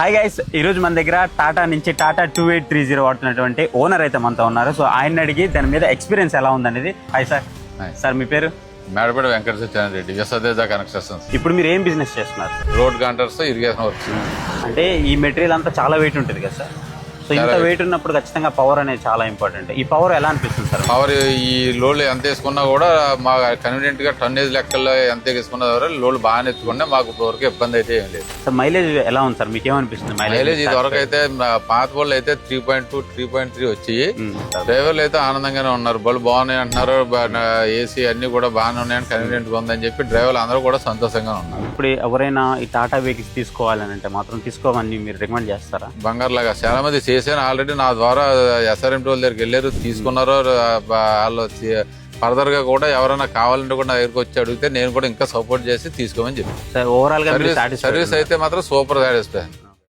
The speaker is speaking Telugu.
హాయ్ గైస్, ఈ రోజు మన దగ్గర టాటా నుంచి టాటా 2830 వాడుతున్నటువంటి ఓనర్ అయితే మనతో ఉన్నారు. సో ఆయన అడిగి దాని మీద ఎక్స్పీరియన్స్ ఎలా ఉందనేది. Hi sir. సార్ మీ పేరు? మేడపేట వెంకట సత్యనారాయణ రెడ్డి, యశోదేజ కన్స్ట్రక్షన్స్. ఇప్పుడు మీరు ఏం బిజినెస్ చేస్తున్నారు? Road contracts, irrigation works. అంటే ఈ మెటీరియల్ అంతా చాలా వెయిట్ ఉంటుంది కదా సార్. సో ఇంత వెయిట్ ఉన్నప్పుడు ఖచ్చితంగా పవర్ అనేది చాలా ఇంపార్టెంట్. ఈ పవర్ ఎలా అనిపిస్తుంది సార్? పవర్ ఈ లోడ్లు ఎంత వేసుకున్నా కూడా మా కన్వీనియంట్ గా టన్నేజ్ లెక్కల్లో ఎంత వేసుకున్నా కూడా లోడ్లు బాగానే ఎత్తుకున్నా మాకు ఇప్పటివరకు ఇబ్బంది అయితే ఏం లేదు. సార్ మైలేజ్ ఎలా ఉంది సార్? మీకు ఏమనిపిస్తుంది మైలేజ్? ఇది వరకు అయితే పాత బళ్ళు అయితే 3.2, 3.3 వచ్చి డ్రైవర్లు అయితే ఆనందంగానే ఉన్నారు. బళ్ళు బాగున్నాయి అంటున్నారు, ఏసీ అన్ని కూడా బాగానే ఉన్నాయని కన్వీనియంట్ గా ఉందని చెప్పి డ్రైవర్లు అందరూ కూడా సంతోషంగా ఉన్నారు. ఇప్పుడు ఎవరైనా ఈ టాటా వెహికల్స్ తీసుకోవాలని అంటే మాత్రం తీసుకోవాలని మీరు రికమెండ్ చేస్తారా? బంగారు లాగా చాలా మంది చేశాను ఆల్రెడీ. నా ద్వారా SRMT వాళ్ళ దగ్గరికి వెళ్ళారు, తీసుకున్నారు. వాళ్ళు ఫర్దర్ గా కూడా ఎవరైనా కావాలంటే కూడా నా దగ్గరికి వచ్చి అడిగితే నేను కూడా ఇంకా సపోర్ట్ చేసి తీసుకోమని చెప్పి. ఓవరాల్ గా సర్వీస్ అయితే మాత్రం సూపర్ సాటిస్ఫై.